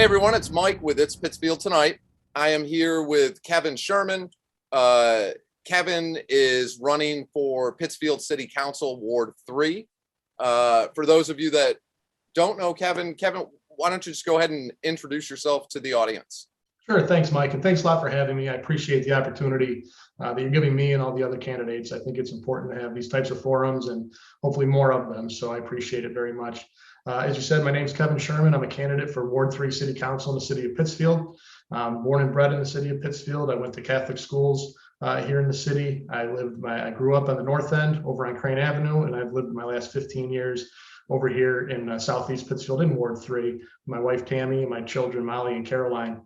Hey everyone, it's Mike with It's Pittsfield Tonight. I am here with Kevin Sherman. Kevin is running for Pittsfield City Council Ward 3. For those of you that don't know Kevin, why don't you just go ahead and introduce yourself to the audience? Sure. Thanks, Mike. And thanks a lot for having me. I appreciate the opportunity that you're giving me and all the other candidates. I think it's important to have these types of forums and hopefully more of them. So I appreciate it very much. As you said, my name is Kevin Sherman. I'm a candidate for Ward 3 City Council in the city of Pittsfield. Born and bred in the city of Pittsfield. I went to Catholic schools here in the city. I grew up on the north end over on Crane Avenue, and I've lived my last 15 years over here in Southeast Pittsfield in Ward 3. My wife, Tammy, and my children, Molly and Caroline.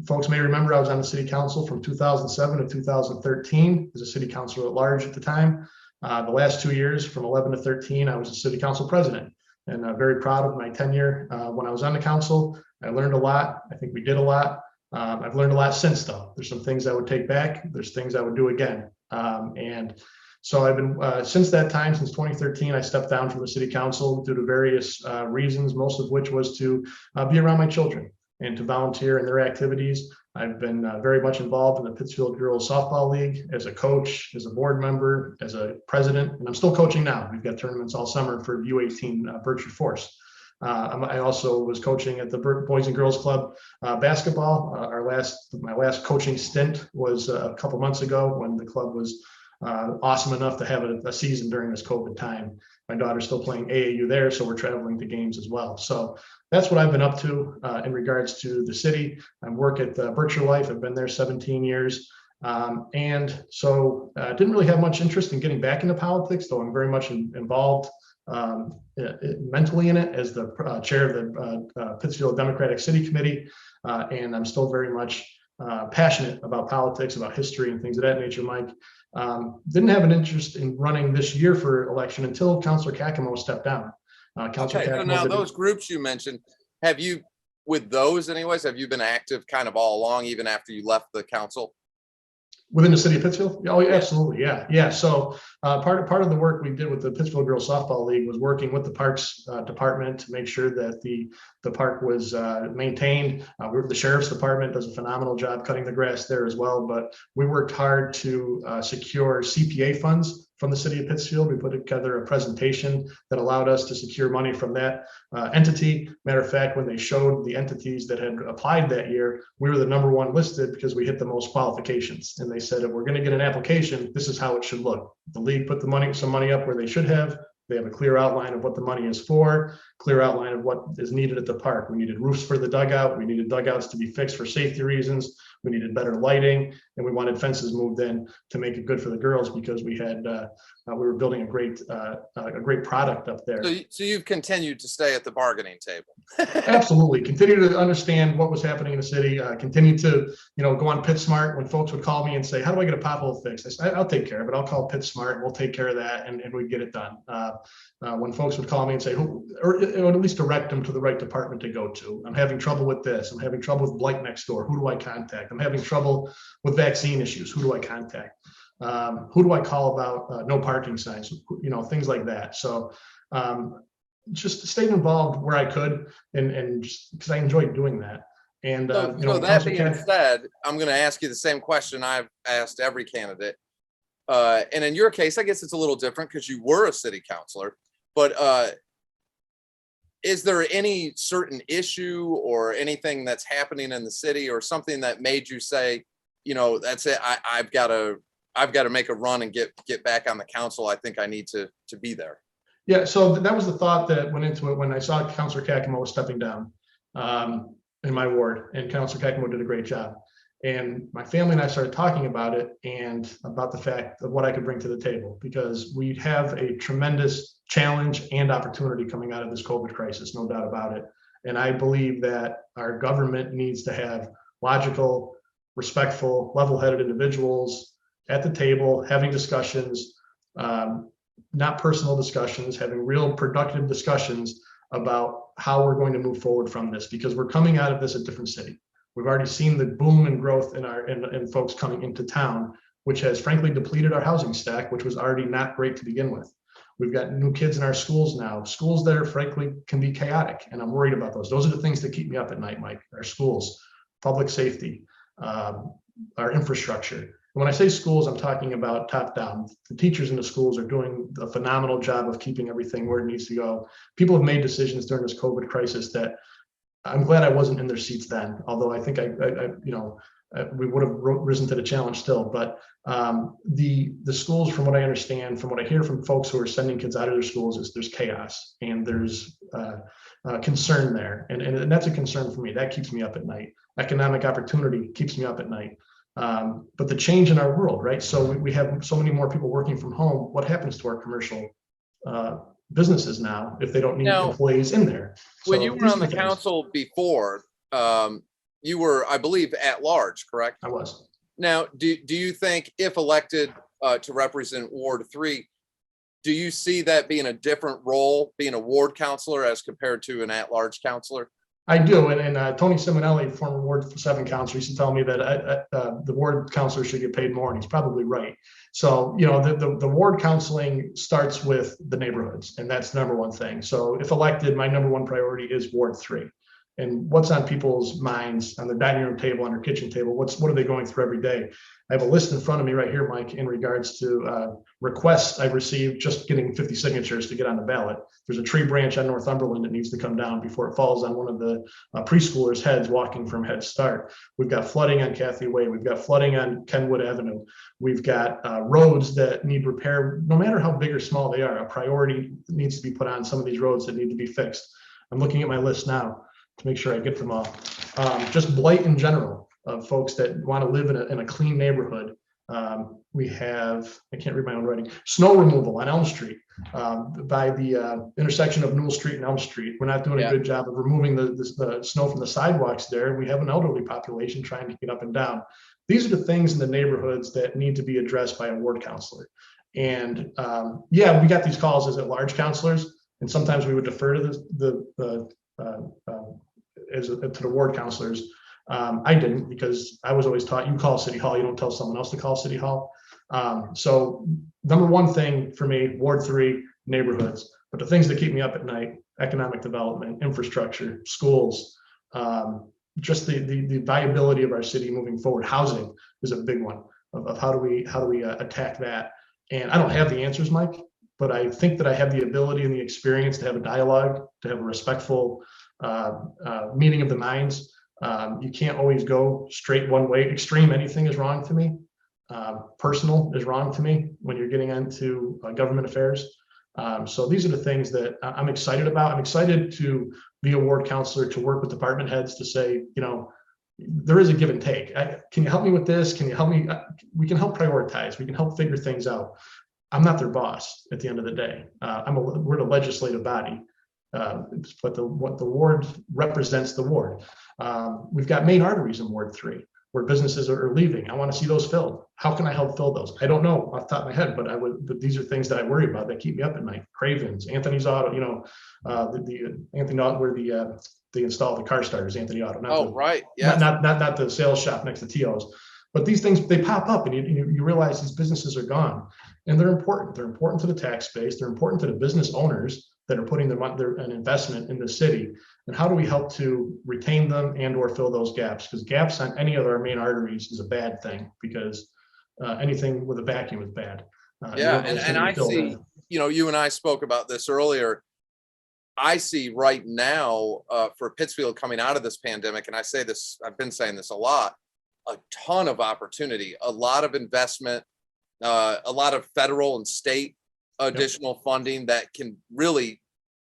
Folks may remember I was on the city council from 2007 to 2013 as a city councilor at large at the time. The last 2 years, from 11 to 13, I was a city council president. And very proud of my tenure when I was on the council. I learned a lot. I think we did a lot. I've learned a lot since, though. There's some things I would take back. There's things I would do again. And so I've been, since that time, since 2013, I stepped down from the city council due to various reasons, most of which was to be around my children and to volunteer in their activities. I've been very much involved in the Pittsfield Girls Softball League as a coach, as a board member, as a president, and I'm still coaching now. We've got tournaments all summer for U18 Berkshire Force. I also was coaching at the Boys and Girls Club basketball. My last coaching stint was a couple months ago when the club was awesome enough to have a season during this COVID time. My daughter's still playing AAU there, so we're traveling to games as well. So that's what I've been up to in regards to the city. I work at Berkshire Life. I've been there 17 years. And so I didn't really have much interest in getting back into politics, though I'm very much involved mentally in it as the chair of the Pittsfield Democratic City Committee. And I'm still very much passionate about politics, about history and things of that nature, Mike. Didn't have an interest in running this year for election until Councilor Kakemo stepped down. Okay, so now those groups you mentioned, have you, with those anyways, have you been active kind of all along, even after you left the council? Within the city of Pittsfield? Oh, yeah, absolutely. Yeah. So part of the work we did with the Pittsfield Girls Softball League was working with the Parks Department to make sure that the park was maintained. The Sheriff's Department does a phenomenal job cutting the grass there as well. But we worked hard to secure CPA funds from the city of Pittsfield. We put together a presentation that allowed us to secure money from that entity. Matter of fact, when they showed the entities that had applied that year, we were the #1 listed because we hit the most qualifications. And they said, if we're going to get an application, this is how it should look. The league put some money up where they should have. They have a clear outline of what the money is for, clear outline of what is needed at the park. We needed roofs for the dugout. We needed dugouts to be fixed for safety reasons. We needed better lighting, and we wanted fences moved in to make it good for the girls because we were building a great product up there. So you've continued to stay at the bargaining table. Absolutely, continue to understand what was happening in the city. Continue to go on PitSmart when folks would call me and say, "How do I get a pothole fixed?" I said, "I'll take care of it. I'll call PitSmart. We'll take care of that, and we'd get it done." When folks would call me and say, or at least direct them to the right department to go to. I'm having trouble with this. I'm having trouble with blight next door. Who do I contact? I'm having trouble with vaccine issues. Who do I contact? Who do I call about no parking signs? Things like that. So just stayed involved where I could, and just because I enjoyed doing that. And so that being said, I'm going to ask you the same question I've asked every candidate. And in your case, I guess it's a little different because you were a city councilor. But is there any certain issue or anything that's happening in the city or something that made you say, that's it, I've got to make a run and get back on the council. I think I need to be there. Yeah, so that was the thought that went into it when I saw Councilor Kakemo was stepping down in my ward, and Councilor Kakemo did a great job. And my family and I started talking about it and about the fact of what I could bring to the table, because we have a tremendous challenge and opportunity coming out of this COVID crisis, no doubt about it. And I believe that our government needs to have logical, respectful, level-headed individuals at the table, having discussions, not personal discussions, having real productive discussions about how we're going to move forward from this, because we're coming out of this a different city. We've already seen the boom and growth in folks coming into town, which has frankly depleted our housing stack, which was already not great to begin with. We've got new kids in our schools now, schools that are frankly can be chaotic. And I'm worried about those. Those are the things that keep me up at night, Mike, our schools, public safety, our infrastructure. And when I say schools, I'm talking about top down. The teachers in the schools are doing a phenomenal job of keeping everything where it needs to go. People have made decisions during this COVID crisis that I'm glad I wasn't in their seats then, although I think we would have risen to the challenge still. But the schools, from what I understand, from what I hear from folks who are sending kids out of their schools, is there's chaos and there's concern there. And that's a concern for me. That keeps me up at night. Economic opportunity keeps me up at night. But the change in our world, right? So we have so many more people working from home. What happens to our commercial businesses now if they don't need employees in there? When you were on the council before, you were, I believe, at large, correct? I was. Now, do you think if elected to represent Ward 3, do you see that being a different role, being a ward councilor as compared to an at-large councilor? I do, and Tony Simonelli, former Ward 7 councilor, used to tell me that the ward councilor should get paid more, and he's probably right. So, the ward counseling starts with the neighborhoods, and that's the number one thing. So, if elected, my number one priority is Ward 3, and what's on people's minds, on their dining room table, on their kitchen table. What are they going through every day? I have a list in front of me right here, Mike, in regards to requests I've received just getting 50 signatures to get on the ballot. There's a tree branch on Northumberland that needs to come down before it falls on one of the preschoolers' heads walking from Head Start. We've got flooding on Cathy Way. We've got flooding on Kenwood Avenue. We've got roads that need repair, no matter how big or small they are. A priority needs to be put on some of these roads that need to be fixed. I'm looking at my list now to make sure I get them all. Just blight in general of folks that want to live in a clean neighborhood. We have, I can't read my own writing, snow removal on Elm Street by the intersection of Newell Street and Elm Street. We're not doing a good job of removing the snow from the sidewalks there. We have an elderly population trying to get up and down. These are the things in the neighborhoods that need to be addressed by a ward councilor. And we got these calls as at-large councilors, and sometimes we would defer to to the ward councilors. I didn't, because I was always taught you call City Hall, you don't tell someone else to call City Hall. So number one thing for me, Ward 3, neighborhoods, but the things that keep me up at night: economic development, infrastructure, schools, just the viability of our city moving forward. Housing is a big one of how do we attack that. And I don't have the answers, Mike, but I think that I have the ability and the experience to have a dialogue, to have a respectful meeting of the minds. You can't always go straight one way. Extreme anything is wrong to me. Personal is wrong to me when you're getting into government affairs. So these are the things that I'm excited about. I'm excited to be a ward councilor, to work with department heads to say, there is a give and take. Can you help me with this? Can you help me? We can help prioritize. We can help figure things out. I'm not their boss at the end of the day. We're the legislative body. But what the ward represents the ward. We've got main arteries in Ward 3 where businesses are leaving. I want to see those filled. How can I help fill those? I don't know off the top of my head, but these are things that I worry about that keep me up at night. Cravens, Anthony's Auto, the Anthony Auto, where they install the car starters, Anthony Auto. Not the sales shop next to Tio's. But these things, they pop up, and you realize these businesses are gone, and they're important. They're important to the tax base. They're important to the business owners that are putting an investment in the city. And how do we help to retain them and or fill those gaps? Because gaps on any of our main arteries is a bad thing, because anything with a vacuum is bad. And I see, you and I spoke about this earlier. I see right now for Pittsfield coming out of this pandemic, and I say this, I've been saying this a lot, a ton of opportunity, a lot of investment, a lot of federal and state additional funding that can really,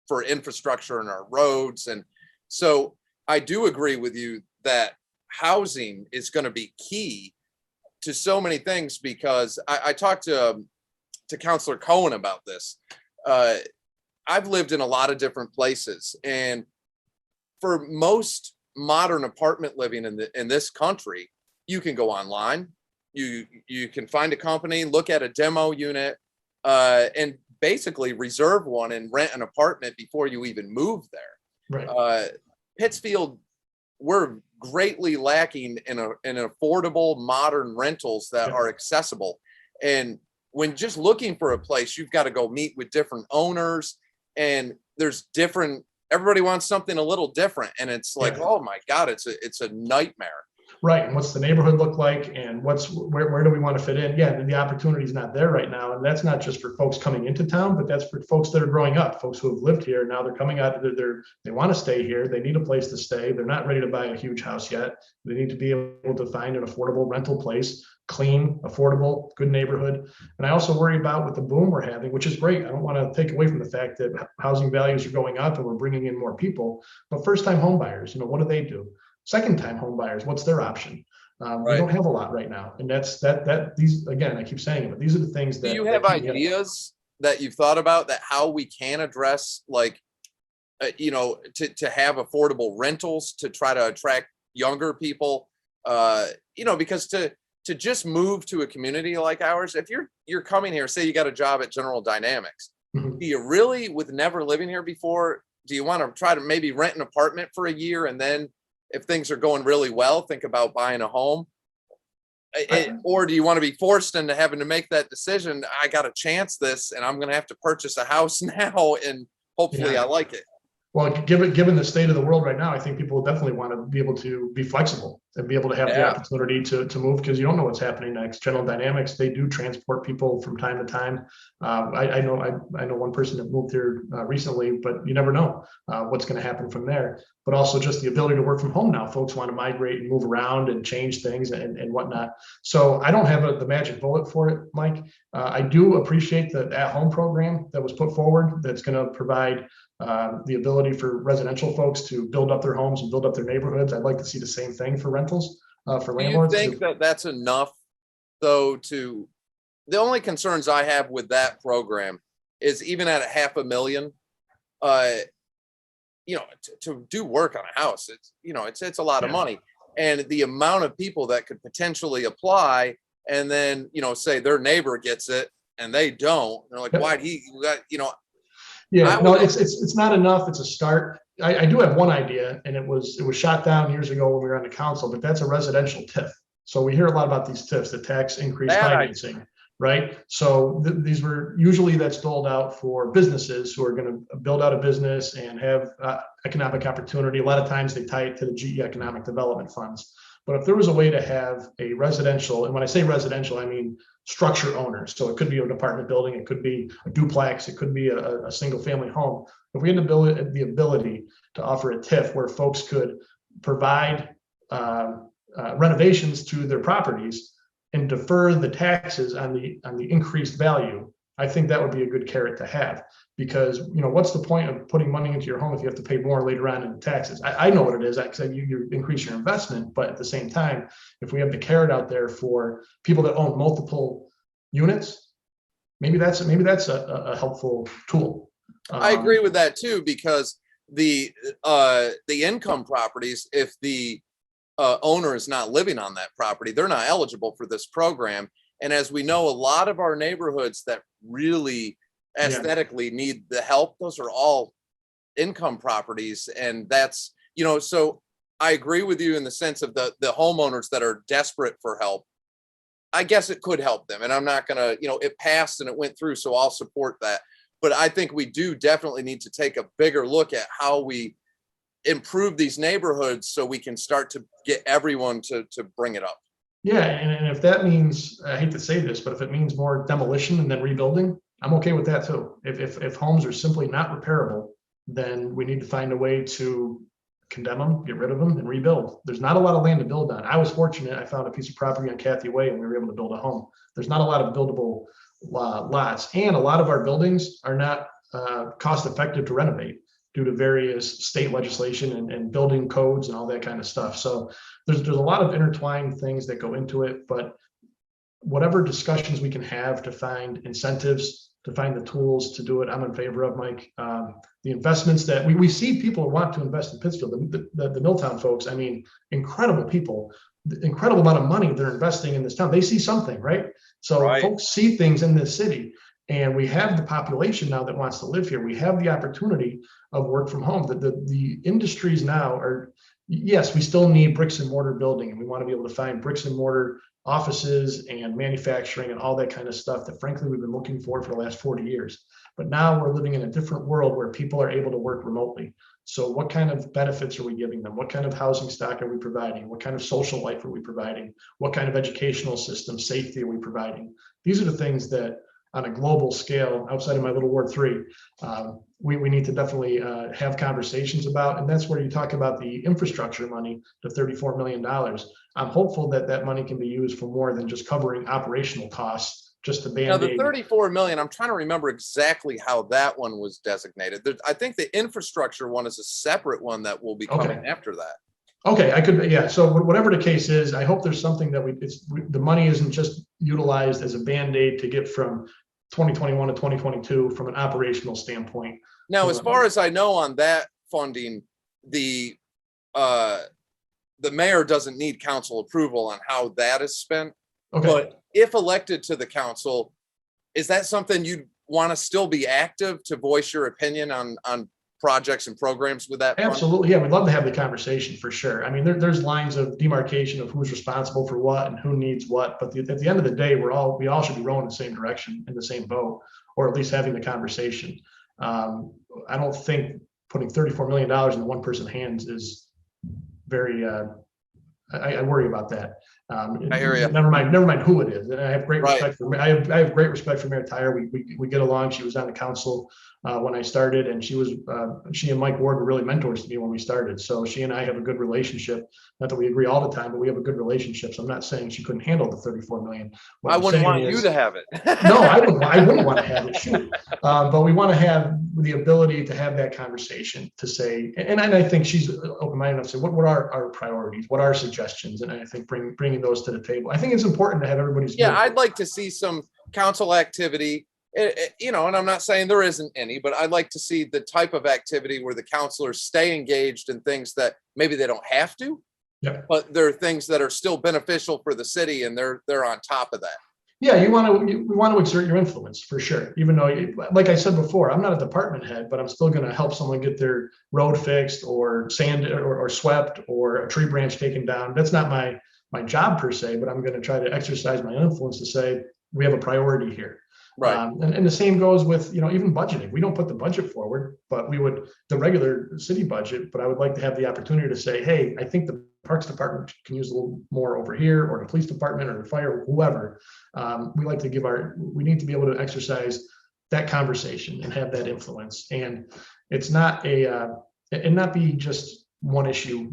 for infrastructure and our roads. And so I do agree with you that housing is going to be key to so many things, because I talked to Councilor Cohen about this. I've lived in a lot of different places, and for most modern apartment living in this country, you can go online, you can find a company, look at a demo unit, and basically reserve one and rent an apartment before you even move there. Right. Pittsfield, we're greatly lacking in affordable modern rentals that are accessible. And when just looking for a place, you've got to go meet with different owners, and there's different, everybody wants something a little different. And it's like, Yeah. oh my God, it's a nightmare. Right. And what's the neighborhood look like, and where do we want to fit in? Yeah, the opportunity is not there right now. And that's not just for folks coming into town, but that's for folks that are growing up, folks who have lived here. Now they're coming out, they want to stay here. They need a place to stay. They're not ready to buy a huge house yet. They need to be able to find an affordable rental place, clean, affordable, good neighborhood. And I also worry about with the boom we're having, which is great. I don't want to take away from the fact that housing values are going up and we're bringing in more people, but first-time home buyers, what do they do? Second-time home buyers, what's their option? We don't have a lot right now, and these, again, I keep saying it, but these are the things that. Do you have ideas that you've thought about that how we can address, like, to have affordable rentals to try to attract younger people? Because to just move to a community like ours, if you're coming here, say you got a job at General Dynamics, Mhm. do you really, with never living here before, do you want to try to maybe rent an apartment for a year, and then if things are going really well, think about buying a home? Or do you want to be forced into having to make that decision? I got to chance this, and I'm going to have to purchase a house now, and hopefully Yeah. I like it. Well, given the state of the world right now, I think people will definitely want to be able to be flexible and be able to have the opportunity to move, because you don't know what's happening next. General Dynamics, they do transport people from time to time. I know one person that moved here recently, but you never know what's going to happen from there. But also just the ability to work from home now. Folks want to migrate and move around and change things and whatnot. So I don't have the magic bullet for it, Mike. I do appreciate the at-home program that was put forward that's going to provide the ability for residential folks to build up their homes and build up their neighborhoods. I'd like to see the same thing for rentals, for landlords. Do you think that that's enough, though? The only concerns I have with that program is, even at $500,000, to do work on a house, it's a lot of money, and the amount of people that could potentially apply, and then say their neighbor gets it and they don't, they're like, why'd he, Yeah, no, it's not enough. It's a start. I do have one idea, and it was shot down years ago when we were on the council, but that's a residential TIF. So we hear a lot about these TIFs, the tax increase financing, right? So these were usually that's doled out for businesses who are going to build out a business and have economic opportunity. A lot of times they tie it to the GE economic development funds. But if there was a way to have a residential, and when I say residential, I mean structure owners. So it could be an apartment building, it could be a duplex, it could be a single family home. If we had the ability to offer a TIF where folks could provide renovations to their properties and defer the taxes on the increased value, I think that would be a good carrot to have. Because what's the point of putting money into your home if you have to pay more later on in taxes? I know what it is. Because you increase your investment, but at the same time, if we have the carrot out there for people that own multiple units, maybe that's a helpful tool. I agree with that too, because the income properties, if the owner is not living on that property, they're not eligible for this program. And as we know, a lot of our neighborhoods that really aesthetically need the help, those are all income properties. And that's, so I agree with you in the sense of the homeowners that are desperate for help. I guess it could help them, and I'm not gonna, it passed and it went through, so I'll support that. But I think we do definitely need to take a bigger look at how we improve these neighborhoods so we can start to get everyone to bring it up. Yeah, and if that means, I hate to say this, but if it means more demolition and then rebuilding, I'm okay with that too. If homes are simply not repairable, then we need to find a way to condemn them, get rid of them, and rebuild. There's not a lot of land to build on. I was fortunate. I found a piece of property on Cathy Way, and we were able to build a home. There's not a lot of buildable lots, and a lot of our buildings are not cost effective to renovate due to various state legislation and building codes and all that kind of stuff. So there's a lot of intertwined things that go into it, but whatever discussions we can have to find incentives, to find the tools to do it, I'm in favor of, Mike. The investments that we see people who want to invest in Pittsfield, the Milltown folks, I mean, incredible people, the incredible amount of money they're investing in this town. They see something, right? So folks see things in this city, and we have the population now that wants to live here. We have the opportunity of work from home. The industries now are, yes, we still need bricks and mortar building, and we want to be able to find bricks and mortar offices and manufacturing and all that kind of stuff that frankly we've been looking for the last 40 years. But now we're living in a different world where people are able to work remotely. So what kind of benefits are we giving them? What kind of housing stock are we providing? What kind of social life are we providing? What kind of educational system safety are we providing? These are the things that on a global scale, outside of my little Ward 3, we need to definitely have conversations about. And that's where you talk about the infrastructure money, the $34 million. I'm hopeful that that money can be used for more than just covering operational costs, just to Now, the band-aid. 34 million, I'm trying to remember exactly how that one was designated. I think the infrastructure one is a separate one that will be coming after that. Okay, I could, yeah. So whatever the case is, I hope there's something that the money isn't just utilized as a band-aid to get from 2021 to 2022 from an operational standpoint. Now, as far as I know on that funding, the mayor doesn't need council approval on how that is spent. Okay. But if elected to the council, is that something you'd want to still be active to voice your opinion on projects and programs with that fund? Absolutely. Yeah, we'd love to have the conversation for sure. I mean, there's lines of demarcation of who's responsible for what and who needs what. But at the end of the day, we all should be rowing in the same direction, in the same boat, or at least having the conversation. I don't think putting $34 million in one person's hands is very, I worry about that. I hear you. Never mind who it is. And I have great respect for. I have great respect for Mayor Tyre. We get along. She was on the council when I started, and she and Mike Ward were really mentors to me when we started. So she and I have a good relationship. Not that we agree all the time, but we have a good relationship. So I'm not saying she couldn't handle the $34 million. I wouldn't want you to have it. No, I wouldn't want to have it. Shoot. But we want to have the ability to have that conversation to say, and I think she's open-minded enough to say, what are our priorities? What are suggestions? And I think bringing those to the table. I think it's important to have everybody's. Yeah, I'd like to see some council activity. And I'm not saying there isn't any, but I'd like to see the type of activity where the councilors stay engaged in things that maybe they don't have to, but there are things that are still beneficial for the city, and they're on top of that. Yeah, we want to exert your influence for sure. Even though, like I said before, I'm not a department head, but I'm still going to help someone get their road fixed or sand or swept or a tree branch taken down. That's not my job per se, but I'm going to try to exercise my influence to say we have a priority here. Right. And the same goes with, even budgeting. We don't put the budget forward, but the regular city budget, but I would like to have the opportunity to say, hey, I think the Parks Department can use a little more over here, or the police department or the fire, whoever. We need to be able to exercise that conversation and have that influence. And it's not and not be just one issue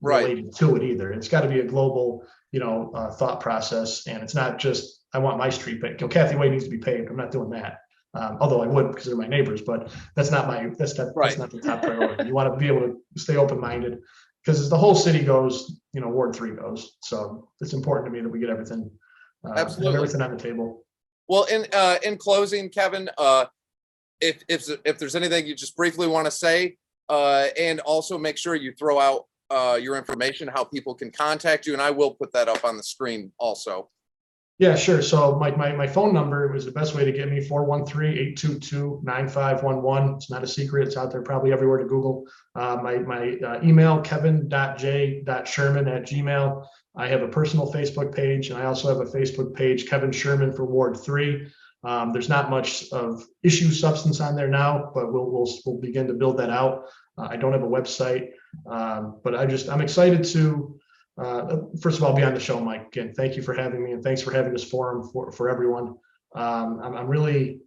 related to it either. It's got to be a global, thought process. And it's not just, I want my street, but Kathy Way needs to be paved. I'm not doing that. Although I would because they're my neighbors, but that's not that's not the top priority. You want to be able to stay open-minded, because as the whole city goes, Ward 3 goes. So it's important to me that we get everything, absolutely, everything on the table. Well, in closing, Kevin, if there's anything you just briefly want to say, and also make sure you throw out your information, how people can contact you, and I will put that up on the screen also. Yeah, sure. So my phone number was the best way to get me, 413-822-9511. It's not a secret. It's out there probably everywhere to Google. My email, kevin.j.sherman@gmail. I have a personal Facebook page, and I also have a Facebook page, Kevin Sherman for Ward 3. There's not much of issue substance on there now, but we'll begin to build that out. I don't have a website, but I'm excited to, first of all, be on the show, Mike. Again, thank you for having me, and thanks for having this forum for everyone. I'm really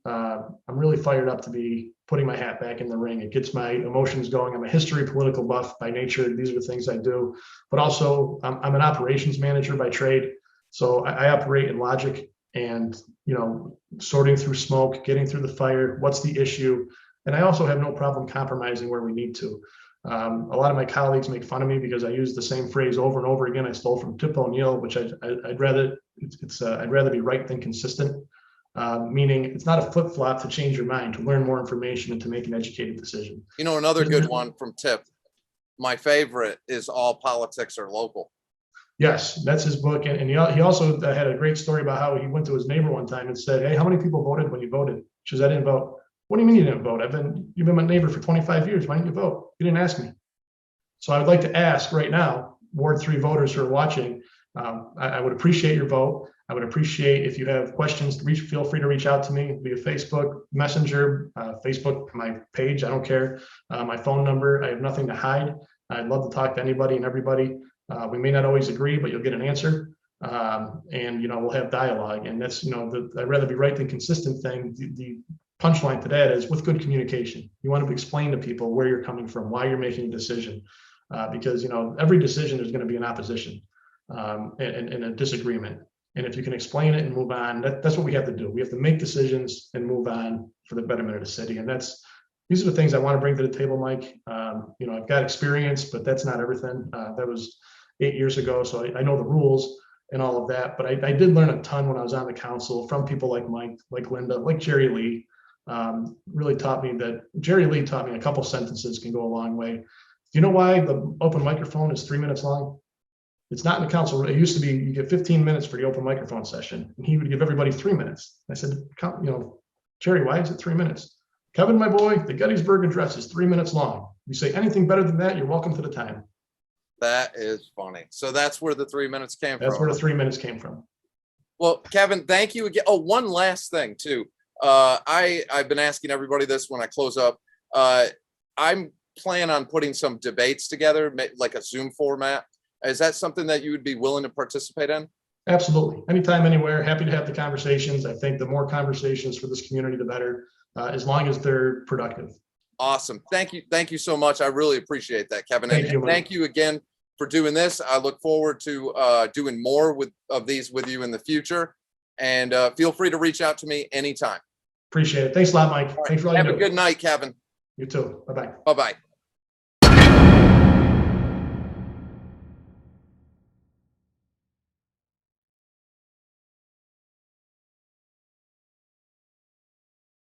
fired up to be putting my hat back in the ring. It gets my emotions going. I'm a history political buff by nature. These are the things I do, but also I'm an operations manager by trade. So I operate in logic and, sorting through smoke, getting through the fire. What's the issue? And I also have no problem compromising where we need to. A lot of my colleagues make fun of me because I use the same phrase over and over again. I stole from Tip O'Neill, which I'd rather be right than consistent. Meaning it's not a flip-flop to change your mind, to learn more information and to make an educated decision. Another good one from Tip, my favorite, is all politics are local. Yes, that's his book. And he also had a great story about how he went to his neighbor one time and said, hey, how many people voted when you voted? She says, I didn't vote. What do you mean you didn't vote? You've been my neighbor for 25 years. Why didn't you vote? You didn't ask me. So I would like to ask right now, Ward 3 voters who are watching, I would appreciate your vote. I would appreciate if you have questions, feel free to reach out to me via Facebook Messenger, Facebook, my page. I don't care. My phone number. I have nothing to hide. I'd love to talk to anybody and everybody. We may not always agree, but you'll get an answer. And we'll have dialogue. And that's I'd rather be right than consistent thing. The punchline to that is with good communication. You want to explain to people where you're coming from, why you're making a decision, because every decision is going to be an opposition and a disagreement. And if you can explain it and move on, that's what we have to do. We have to make decisions and move on for the betterment of the city. And these are the things I want to bring to the table, Mike. I've got experience, but that's not everything. That was 8 years ago, so I know the rules and all of that. But I did learn a ton when I was on the council from people like Mike, like Linda, like Jerry Lee. Really taught me that Jerry Lee taught me a couple sentences can go a long way. Do you know why the open microphone is 3 minutes long? It's not in the council. It used to be you get 15 minutes for the open microphone session, and he would give everybody 3 minutes. I said, Jerry, why is it 3 minutes? Kevin, my boy, the Gettysburg Address is 3 minutes long. You say anything better than that, you're welcome to the time. That is funny. So that's where the 3 minutes came from. That's where the 3 minutes came from. Well, Kevin, thank you again. Oh, one last thing too. I've been asking everybody this when I close up. I'm planning on putting some debates together, like a Zoom format. Is that something that you would be willing to participate in? Absolutely. Anytime, anywhere. Happy to have the conversations. I think the more conversations for this community, the better, as long as they're productive. Awesome. Thank you. Thank you so much. I really appreciate that, Kevin. And thank you again for doing this. I look forward to doing more of these with you in the future. And feel free to reach out to me anytime. Appreciate it. Thanks a lot, Mike. All right. Thanks for all Have you a do. good night, Kevin. You too. Bye-bye. Bye-bye.